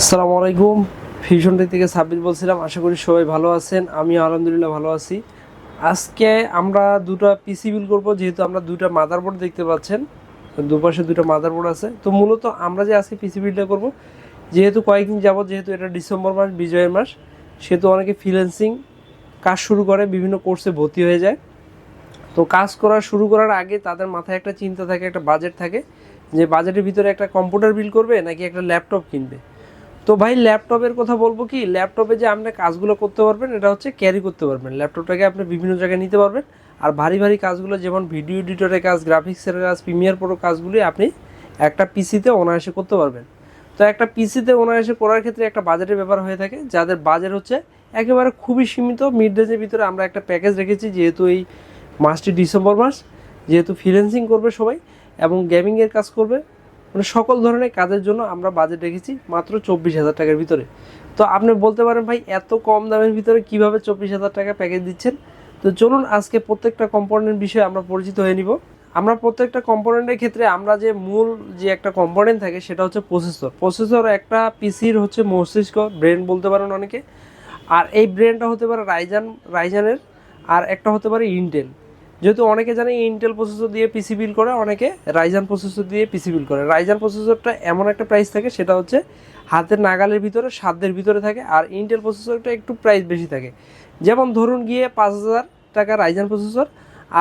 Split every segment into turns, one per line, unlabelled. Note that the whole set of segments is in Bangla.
আসসালামু আলাইকুম। ফিউশন টেক থেকে সাব্বির বলছিলাম। আশা করি সবাই ভালো আছেন। আমি আলহামদুলিল্লাহ ভালো আছি। আজকে আমরা দুটো পিসি বিল করব, যেহেতু আমরা দুটো মাদারবোর্ড দেখতে পাচ্ছেন, দুপাশে দুটো মাদারবোর্ড আছে। তো মূলত আমরা যে আজকে পিসি বিলটা করব, যেহেতু কয়েকদিন যাবত, যেহেতু এটা ডিসেম্বর মাস, বিজয়ের মাস, সেহেতু অনেকে ফ্রিল্যান্সিং কাজ শুরু করে, বিভিন্ন কোর্সে ভর্তি হয়ে যায়। তো কাজ করা শুরু করার আগে তাদের মাথায় একটা চিন্তা থাকে, একটা বাজেট থাকে, যে বাজেটের ভিতরে একটা কম্পিউটার বিল করবে নাকি একটা ল্যাপটপ কিনবে। তো ভাই, ল্যাপটপের কথা বলবো কি, ল্যাপটপে যে আপনি কাজগুলো করতে পারবেন, এটা হচ্ছে ক্যারি করতে পারবেন। ল্যাপটপটাকে আপনি বিভিন্ন জায়গায় নিতে পারবেন। আর ভারী ভারী কাজগুলো, যেমন ভিডিও এডিটরের কাজ, গ্রাফিক্সের কাজ, প্রিমিয়ার প্রো কাজগুলি আপনি একটা পিসিতে অনায়াসে করতে পারবেন। তো একটা পিসিতে অনায়াসে করার ক্ষেত্রে একটা বাজেটের ব্যাপার হয়ে থাকে। যাদের বাজেট হচ্ছে একেবারে খুবই সীমিত, মিড রেঞ্জের ভিতরে, আমরা একটা প্যাকেজ রেখেছি। যেহেতু এই মাসটি ডিসেম্বর মাস, যেহেতু ফ্রিল্যান্সিং করবে সবাই এবং গেমিংয়ের কাজ করবে, মানে সকল ধরনের কাজের জন্য আমরা বাজেট রেখেছি মাত্র 24,000 টাকার ভিতরে। তো আপনি বলতে পারেন, ভাই এত কম দামের ভিতরে কিভাবে 24,000 টাকা প্যাকেজ দিচ্ছেন? তো চলুন আজকে প্রত্যেকটা কম্পোনেন্ট বিষয়ে আমরা পরিচিত হয়ে নিব। আমরা প্রত্যেকটা কম্পোনেন্টের ক্ষেত্রে আমরা যে মূল যে একটা কম্পোনেন্ট থাকে, সেটা হচ্ছে প্রসেসর। প্রসেসর একটা পিসির হচ্ছে মস্তিষ্ক, ব্রেন বলতে পারেন অনেকে। আর এই ব্রেনটা হতে পারে রাইজানের, আর একটা হতে পারে ইন্টেল। যেহেতু অনেকে জানে ইন্টেল প্রসেসর দিয়ে পিসি বিল করে, অনেকে রাইজান প্রসেসর দিয়ে পিসি বিল করে। রাইজান প্রসেসরটা এমন একটা প্রাইস থাকে, সেটা হচ্ছে হাতের নাগালের ভিতরে, সাধ্যের ভিতরে থাকে। আর ইন্টেল প্রসেসরটা একটু প্রাইস বেশি থাকে। যেমন ধরুন গিয়ে 5,000 টাকা রাইজান প্রসেসর,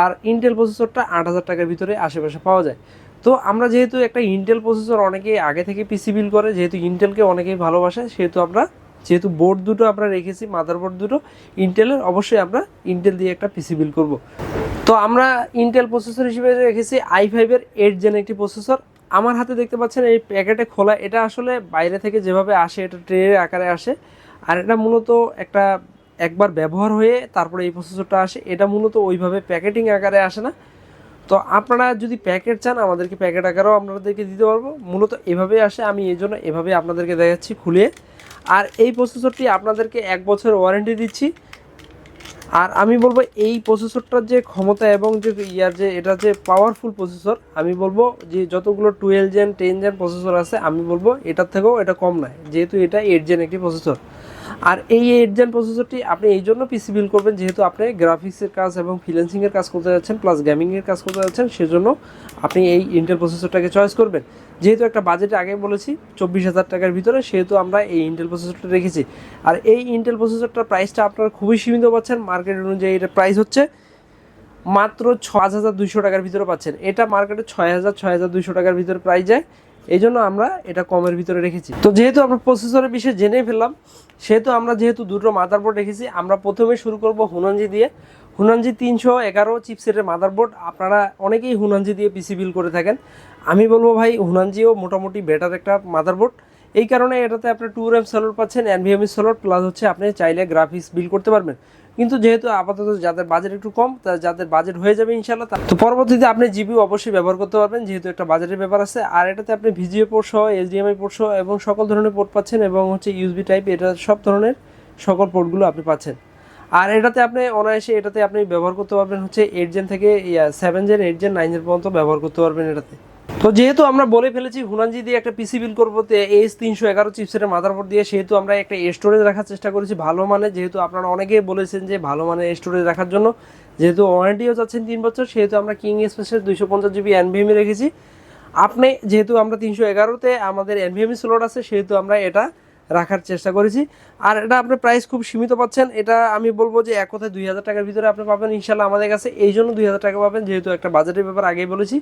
আর ইন্টেল প্রসেসরটা 8,000 টাকার ভিতরে আশেপাশে পাওয়া যায়। তো আমরা যেহেতু একটা ইন্টেল প্রসেসর অনেকেই আগে থেকে পিসি বিল করে, যেহেতু ইন্টেলকে অনেকেই ভালোবাসে, সেহেতু আমরা, যেহেতু বোর্ড দুটো আমরা রেখেছি, মাদারবোর্ড দুটো ইন্টেলের, অবশ্যই আমরা ইন্টেল দিয়ে একটা পিসি বিল করব। তো আমরা ইন্টেল প্রসেসর হিসেবে রেখেছি i5-এর 8 জেন একটি প্রসেসর। আমার হাতে দেখতে পাচ্ছেন এই প্যাকেটে খোলা, এটা আসলে বাইরে থেকে যেভাবে আসে, এটা ট্রের আকারে আসে। আর এটা মূলত একটা একবার ব্যবহার হয়ে তারপরে এই প্রসেসরটা আসে, এটা মূলত ওইভাবে প্যাকেটিং আকারে আসে না। তো আপনারা যদি প্যাকেট চান, আমাদেরকে প্যাকেট আকারেও আপনাদেরকে দিতে পারবো। মূলত এভাবেই আসে, আমি এই জন্য এভাবে আপনাদেরকে দেখাচ্ছি খুলে। আর এই প্রসেসরটি আপনাদেরকে 1 বছর ওয়ারেন্টি দিচ্ছি। আর আমি বলবো এই প্রসেসরটার যে ক্ষমতা এবং যে যে এটা যে পাওয়ারফুল প্রসেসর, আমি বলবো যে যতগুলো 12 জেন 10 জেন প্রসেসর আছে, আমি বলবো এটার থেকেও এটা কম নয়, যেহেতু এটা 8 জেন একটি প্রসেসর। আর এই 8 জেন প্রসেসরটি আপনি এই জন্য পিসি বিল করবেন, যেহেতু আপনি গ্রাফিক্সের কাজ এবং ফ্রিল্যান্সিংয়ের কাজ করতে যাচ্ছেন, প্লাস গেমিংয়ের কাজ করতে যাচ্ছেন, সেজন্য আপনি এই ইন্টেল প্রসেসরটাকে চয়েস করবেন। যেহেতু একটা বাজেটে আগে বলেছি 24,000 টাকার ভিতরে, সেহেতু আমরা এই ইন্টেল প্রসেসরটা রেখেছি। আর এই ইন্টেল প্রসেসরটার প্রাইসটা আপনারা খুবই সীমিত পাচ্ছেন। মার্কেট অনুযায়ী এটার প্রাইস হচ্ছে মাত্র 5,200 টাকার ভিতরে পাচ্ছেন। এটা মার্কেটে 6,200 টাকার ভিতরে প্রাইস যায়, এই জন্য আমরা এটা কমের ভিতরে রেখেছি। তো যেহেতু আমরা প্রসেসরের বিষয়ে জেনে ফেললাম, সেহেতু আমরা যেহেতু দুটো মাদারবোর্ড রেখেছি, আমরা প্রথমে শুরু করব হুনানজি দিয়ে। হুনানজি 311 চিপসেটের মাদারবোর্ড। আপনারা অনেকেই হুনানজি দিয়ে পিসি বিল করে থাকেন। আমি বলবো ভাই, হুনানজিও মোটামুটি বেটার একটা মাদারবোর্ড। এই কারণে এটাতে আপনি 2 RAM স্লট পাচ্ছেন, NVMe স্লট, প্লাস হচ্ছে আপনি চাইলে গ্রাফিক্স বিল করতে পারবেন। কিন্তু যেহেতু আপাতত যাদের বাজেট একটু কম, যাদের বাজেট হয়ে যাবে ইনশাল্লাহ, তো পরবর্তীতে আপনি জিপিইউ অবশ্যই ব্যবহার করতে পারবেন, যেহেতু একটা বাজেটের ব্যাপার আছে। আর এটাতে আপনি ভিজিএ পোর্ট সহ, HDMI পোর্ট সহ এবং সকল ধরনের পোর্ট পাচ্ছেন, এবং হচ্ছে USB টাইপ, এটা সব ধরনের সকল পোর্টগুলো আপনি পাচ্ছেন। আর এটাতে আপনি অনায়াসে এটাতে আপনি ব্যবহার করতে পারবেন হচ্ছে 8 জেন থেকে 7 জেন, 8 জেন, 9 জেন পর্যন্ত ব্যবহার করতে পারবেন এটাতে। তো যেহেতু আমরা বলে ফেলেছি হুনানজি দিয়ে একটা পিসি বিল করবো, AS311 চিপসেটের মাদারবোর্ড দিয়ে, সেহেতু আমরা একটা স্টোরেজ রাখার চেষ্টা করেছি ভালো মানে। যেহেতু আপনারা অনেকেই বলেছেন যে ভালো মানের স্টোরেজ রাখার জন্য, যেহেতু ওয়ারেন্টিও চাচ্ছেন 3 বছর, সেহেতু আমরা কিং স্পেসের 250 GB NVMe রেখেছি। আপনি যেহেতু আমরা 311-তে আমাদের NVMe স্লট আছে, সেহেতু আমরা এটা রাখার চেষ্টা করেছি। আর এটা আপনার প্রাইস খুব সীমিত পাচ্ছেন। এটা আমি বলবো যে এক কথায় 2,000 টাকার ভিতরে আপনি পাবেন ইনশাল্লাহ আমাদের কাছে। এই জন্য 2,000 টাকা পাবেন, যেহেতু একটা বাজেটের ব্যাপার আগেই বলেছি,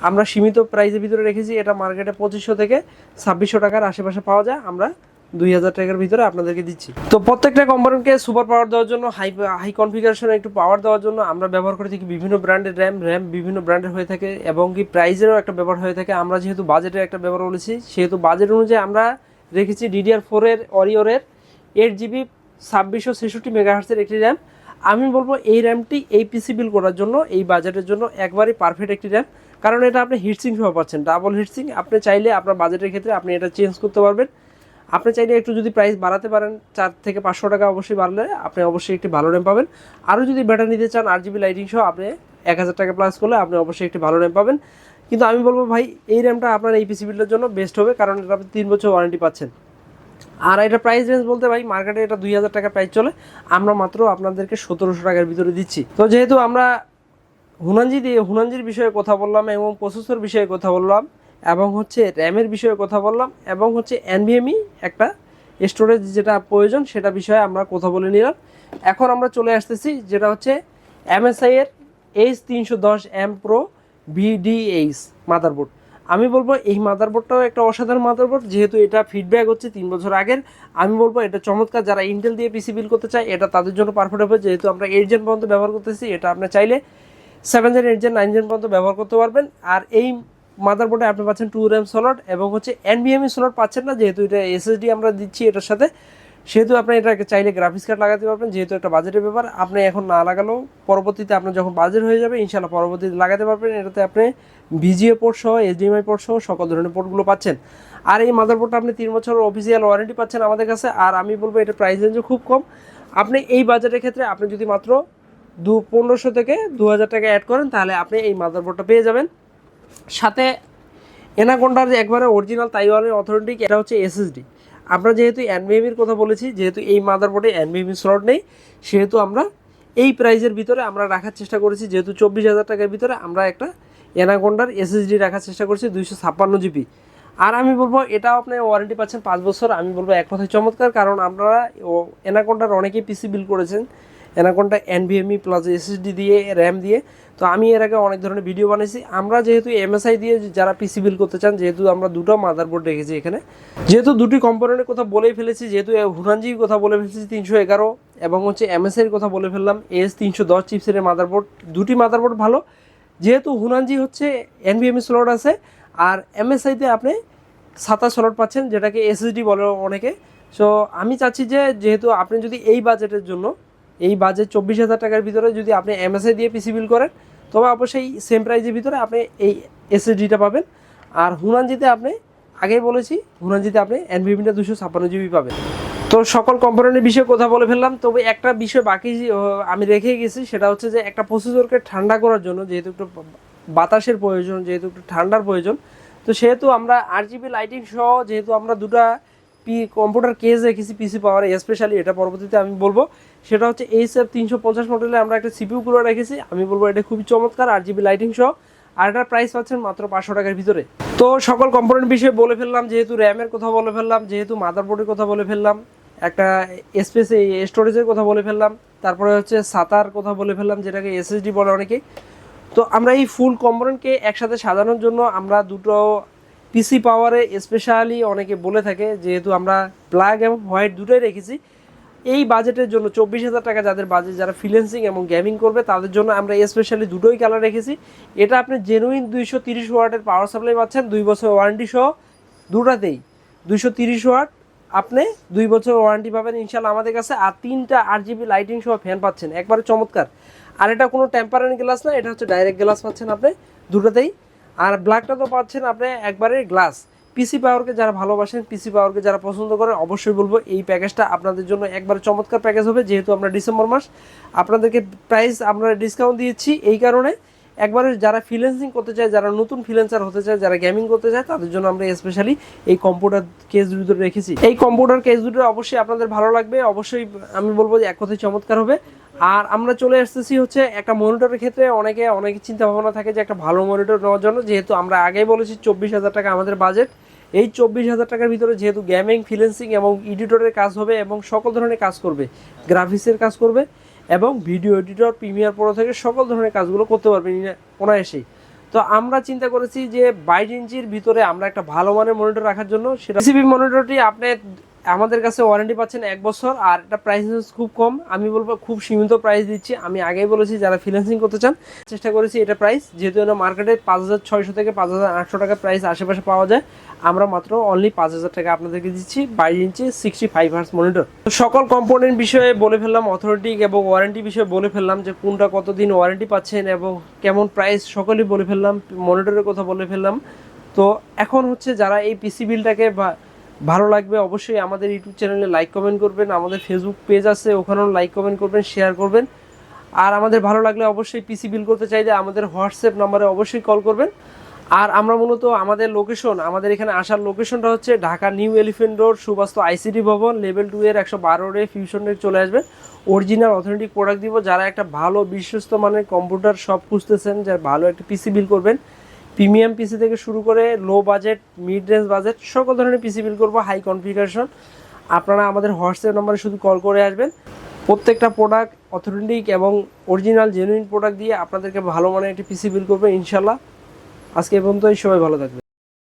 আমরা সীমিত প্রাইসের ভিতরে রেখেছি। এটা মার্কেটে 2,500 থেকে 2,600 টাকার আশেপাশে পাওয়া যায়, আমরা 2,000 টাকার ভিতরে আপনাদেরকে দিচ্ছি। তো প্রত্যেকটা কম্পোনেন্টকে সুপার পাওয়ার দেওয়ার জন্য, হাই কনফিগারেশনে একটু পাওয়ার দেওয়ার জন্য আমরা ব্যবহার করে থাকি বিভিন্ন ব্র্যান্ডের র্যাম বিভিন্ন ব্র্যান্ডের হয়ে থাকে, এবং কি প্রাইসেরও একটা ব্যাপার হয়ে থাকে। আমরা যেহেতু বাজেটের একটা ব্যাপার বলেছি, সেহেতু বাজেট অনুযায়ী আমরা রেখেছি DDR4-এর অরিওরের 8GB 2666 মেগাহার্টসের একটি র্যাম। আমি বলবো এই র্যামটি এই পিসি বিল করার জন্য, এই বাজেটের জন্য একবারই পারফেক্ট একটি র্যাম। কারণ এটা আপনি হিটসিং সহ পাচ্ছেন, ডাবল হিটসিং। আপনি চাইলে আপনার বাজেটের ক্ষেত্রে আপনি এটা চেঞ্জ করতে পারবেন। আপনি চাইলে একটু যদি প্রাইস বাড়াতে পারেন, 4 থেকে 500 টাকা অবশ্যই বাড়লে আপনি অবশ্যই একটি ভালো র্যাম পাবেন। আরও যদি ব্যাটারি নিতে চান, 8GB লাইটিং সহ, আপনি 1,000 টাকা প্লাস করলে আপনি অবশ্যই একটি ভালো র্যাম পাবেন। কিন্তু আমি বলবো ভাই, এই র্যামটা আপনার এই পিসি বিল্ডের জন্য বেস্ট হবে, কারণ এটা আপনি 3 বছর ওয়ারেন্টি পাচ্ছেন। আর এটা প্রাইস রেঞ্জ বলতে ভাই মার্কেটে এটা 2000 টাকা প্রাইস চলে, আমরা মাত্র আপনাদেরকে 1700 টাকার ভিতরে দিচ্ছি। তো যেহেতু আমরা হুনানজির বিষয়ে কথা বললাম এবং প্রসেসর বিষয়ে কথা বললাম এবং হচ্ছে র্যামের বিষয়ে কথা বললাম এবং হচ্ছে এনভিএমই একটা স্টোরেজ যেটা প্রয়োজন সেটা বিষয়ে আমরা কথা বলে নিলাম। এখন আমরা চলে আসতেছি যেটা হচ্ছে MSI এর H310M Pro VDH মাদারবোর্ড। আমি বলবো এই মাদারবোর্ডটাও একটা অসাধারণ মাদারবোর্ড, যেহেতু এটা ফিডব্যাক হচ্ছে 3 বছর আগের। আমি বলবো এটা চমৎকার, যারা ইন্টেল দিয়ে পিসি বিল করতে চায় এটা তাদের জন্য পারফেক্ট হবে, যেহেতু আমরা 8 জেন পর্যন্ত ব্যবহার করতেছি। এটা আপনি চাইলে 7 জেন 8 জেন 9 জেন পর্যন্ত ব্যবহার করতে পারবেন। আর এই মাদারবোর্ডে আপনি পাচ্ছেন 2 RAM স্লট এবং হচ্ছে NVMe স্লট পাচ্ছেন না, যেহেতু এটা SSD আমরা দিচ্ছি এটার সাথে, সেহেতু আপনি এটাকে চাইলে গ্রাফিক্স কার্ড লাগাতে পারবেন। যেহেতু একটা বাজেটের ব্যাপার, আপনি এখন না লাগালেও পরবর্তীতে আপনার যখন বাজেট হয়ে যাবে ইনশাল্লাহ পরবর্তীতে লাগাতে পারবেন। এটাতে আপনি VGA পোর্ট সহ HDMI পোর্ট সহ সকল ধরনের পোর্টগুলো পাচ্ছেন। আর এই মাদারবোর্ডটা আপনি 3 বছরের অফিসিয়াল ওয়ারেন্টি পাচ্ছেন আমাদের কাছে। আর আমি বলবো এটা প্রাইস রেঞ্জও খুব কম। আপনি এই বাজেটের ক্ষেত্রে আপনি যদি মাত্র 1500 থেকে 2000 টাকা অ্যাড করেন তাহলে আপনি এই মাদারবোর্ডটা পেয়ে যাবেন। সাথে এনাকোন্ডার যে একবারে অরিজিনাল তাইওয়ানের অথেন্টিক এটা হচ্ছে SSD। আমরা যেহেতু এনভিএমির কথা বলেছি, যেহেতু এই মাদারবোর্ডে এনভিএমি স্লট নেই, সেহেতু আমরা এই প্রাইজের ভিতরে আমরা রাখার চেষ্টা করেছি। যেহেতু 24,000 টাকার ভিতরে আমরা একটা এনাকোন্ডার SSD রাখার চেষ্টা করছি 256 জিবি। আর আমি বলবো এটাও আপনি ওয়ারেন্টি পাচ্ছেন 5 বছর। আমি বলবো এক কথায় চমৎকার, কারণ আপনারা এনাকোন্ডার অনেকেই পিসি বিল করেছেন এনাকোন্ডা এনভিএমই প্লাস SSD দিয়ে র্যাম দিয়ে। তো আমি এর আগে অনেক ধরনের ভিডিও বানিয়েছি। আমরা যেহেতু MSI দিয়ে যারা পিসি বিল করতে চান, যেহেতু আমরা দুটো মাদারবোর্ড রেখেছি এখানে, যেহেতু দুটি কম্পোনেন্টের কথা বলেই ফেলেছি, যেহেতু হুনানজির কথা বলে ফেলেছি 311 এবং হচ্ছে MSI এর কথা বলে ফেললাম S310 চিপসেটের মাদারবোর্ড। দুটি মাদারবোর্ড ভালো, যেহেতু হুনানজি হচ্ছে এনভিএমই স্লট আছে আর MSIতে আপনি 27 স্লট পাচ্ছেন, যেটাকে SSD বলে অনেকে। সো আমি চাচ্ছি যে যেহেতু আপনি যদি এই বাজেটের জন্য এই বাজেট 24,000 টাকার ভিতরে যদি আপনি MSI দিয়ে পিসি বিল করেন, তবে অবশ্যই সেম প্রাইজের ভিতরে আপনি এই SSDটা পাবেন। আর হুনানজিতে আপনি আগেই বলেছি, হুনানজিতে আপনি এনভিএমিটা 256 জিবি পাবেন। তো সকল কম্পোনেন্টের বিষয়ে কথা বলে ফেললাম, তবে একটা বিষয় বাকি আমি রেখে গেছি, সেটা হচ্ছে যে একটা প্রসেসরকে ঠান্ডা করার জন্য যেহেতু একটু বাতাসের প্রয়োজন, যেহেতু একটু ঠান্ডার প্রয়োজন, তো সেহেতু আমরা RGB লাইটিং সহ যেহেতু আমরা দুটা কম্পিউটার কেস রেখেছি পিসি পাওয়ারে স্পেশালি, এটা পরবর্তীতে আমি বলবো। সেটা হচ্ছে HF350 মডেলে আমরা একটা CPU কুলার রেখেছি। আমি বলবো এটা খুবই চমৎকার RGB লাইটিং সহ। আর এটার প্রাইস পাচ্ছেন মাত্র 500 টাকার ভিতরে। তো সকল কম্পোনেন্ট বিষয়ে বলে ফেললাম, যেহেতু র্যামের কথা বলে ফেললাম, যেহেতু মাদারবোর্ডের কথা বলে ফেললাম, একটা স্টোরেজের কথা বলে ফেললাম, তারপরে হচ্ছে সাতার কথা বলে ফেললাম যেটাকে SSD বলে অনেকে। তো আমরা এই ফুল কম্পোনেন্টকে একসাথে সাজানোর জন্য আমরা দুটো পিসি পাওয়ারে স্পেশালি অনেকে বলে থাকে, যেহেতু আমরা ব্ল্যাক এবং হোয়াইট দুটোই রেখেছি এই বাজেটের জন্য। 24,000 টাকা যাদের বাজেট, যারা ফ্রিল্যান্সিং এবং গেমিং করবে তাদের জন্য আমরা স্পেশালি দুটোই কালার রেখেছি। এটা আপনি জেনুইন 230 ওয়াটের পাওয়ার সাপ্লাই পাচ্ছেন 2 বছর ওয়ারেন্টি সহ, দুটাতেই 230 ওয়াট আপনি 2 বছর ওয়ারেন্টি পাবেন ইনশাল্লাহ আমাদের কাছে। আর 3টা RGB লাইটিং সহ ফ্যান পাচ্ছেন, একবারে চমৎকার। আর এটা কোনো টেম্পারারি গ্লাস না, এটা হচ্ছে ডাইরেক্ট গ্লাস পাচ্ছেন আপনি দুটোতেই। আর ব্ল্যাকটা তো পাচ্ছেন আপনি একবারে গ্লাস। পিসি পাওয়ারকে যারা ভালোবাসেন, পিসি পাওয়ারকে যারা পছন্দ করেন, অবশ্যই বলবো এই প্যাকেজটা আপনাদের জন্য একবারে চমৎকার প্যাকেজ হবে। যেহেতু আমরা ডিসেম্বর মাস, আপনাদেরকে প্রাইস আমরা ডিসকাউন্ট দিয়েছি এই কারণে, একবারে যারা ফ্রিল্যান্সিং করতে চায়, যারা নতুন ফ্রিল্যান্সার হতে চায়, যারা গেমিং করতে চায়, তাদের জন্য আমরা স্পেশালি এই কম্পিউটার কেস দুটো রেখেছি। এই কম্পিউটার কেস দুটো অবশ্যই আপনাদের ভালো লাগবে, অবশ্যই আমি বলবো যে এক কথায় চমৎকার হবে। আর আমরা চলে আসতেছি হচ্ছে একটা মনিটরের ক্ষেত্রে, অনেকে চিন্তা ভাবনা থাকে যে একটা ভালো মনিটর নেওয়ার জন্য। যেহেতু আমরা আগেই বলেছি 24,000 টাকা আমাদের বাজেট, এই 24,000 টাকার ভিতরে যেহেতু গেমিং, ফ্রিল্যান্সিং এবং এডিটরের কাজ হবে এবং সকল ধরনের কাজ করবে, গ্রাফিক্সের কাজ করবে এবং ভিডিও এডিটর, প্রিমিয়ার প্রো থেকে সকল ধরনের কাজগুলো করতে পারবেন অনায়াসেই। তো আমরা চিন্তা করেছি যে 22 ইঞ্চির ভিতরে আমরা একটা ভালো মানের মনিটর রাখার জন্য। সেটা সিপি মনিটরটি আপনি আমাদের কাছে ওয়ারেন্টি পাচ্ছেন 1 বছর। আর এটা প্রাইস খুব কম, আমি বলবো খুব সীমিত প্রাইস দিচ্ছি। আমি আগেই বলেছি যারা ফ্রিল্যান্সিং করতে চান, চেষ্টা করেছি এটা প্রাইস, যেহেতু এটা মার্কেটে 5,600 থেকে 5,800 টাকা প্রাইস আশেপাশে পাওয়া যায়, আমরা মাত্র অনলি 5,000 টাকা আপনাদেরকে দিচ্ছি 22 ইঞ্চি 65 হার্টজ মনিটর। তো সকল কম্পোনেন্ট বিষয়ে বলে ফেললাম, অথরিটি এবং ওয়ারেন্টি বিষয়ে বলে ফেললাম যে কোনটা কতদিন ওয়ারেন্টি পাচ্ছেন এবং কেমন প্রাইস সকলেই বলে ফেললাম, মনিটরের কথা বলে ফেললাম। তো এখন হচ্ছে যারা এই পিসি বিলটাকে ভালো লাগবে, অবশ্যই আমাদের ইউটিউব চ্যানেলে লাইক কমেন্ট করবেন, আমাদের ফেসবুক পেজ আছে ওখানেও লাইক কমেন্ট করবেন, শেয়ার করবেন। আর আমাদের ভালো লাগলে অবশ্যই পিসি বিল করতে চাইলে আমাদের হোয়াটসঅ্যাপ নাম্বারে অবশ্যই কল করবেন। আর আমরা মূলত আমাদের এখানে আসার লোকেশনটা হচ্ছে Dhaka new elephant road Suvastu ICT ভবন লেভেল 2 এর 112 ফিউশন টেক চলে আসবেন। অরিজিনাল অথেন্টিক প্রোডাক্ট দিব। যারা একটা ভালো বিশ্বস্ত মানের কম্পিউটার শপ খুঁজতেছেন, যারা ভালো একটা পিসি বিল করবেন, প্রিমিয়াম পিসি থেকে শুরু করে low budget, mid range budget, সকল ধরনের পিসি বিল করবো, হাই কনফিগারেশন। আপনারা আমাদের হোয়াটসঅ্যাপ নম্বরে শুধু কল করে আসবেন। প্রত্যেকটা প্রোডাক্ট অথেন্টিক এবং অরিজিনাল জেনুইন প্রোডাক্ট দিয়ে আপনাদেরকে ভালো মানের একটি পিসি বিল করবে ইনশাল্লাহ। আজকে এই পর্যন্তই, সবাই ভালো থাকবে।